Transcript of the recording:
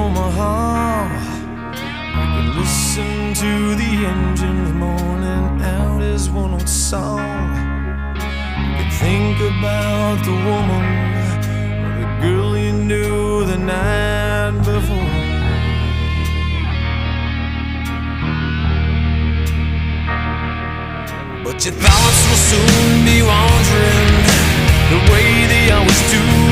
Omaha. I could listen to the engines moaning out his one old song. I could think about the woman or the girl you knew the night before. But your thoughts will soon be wandering the way they always do.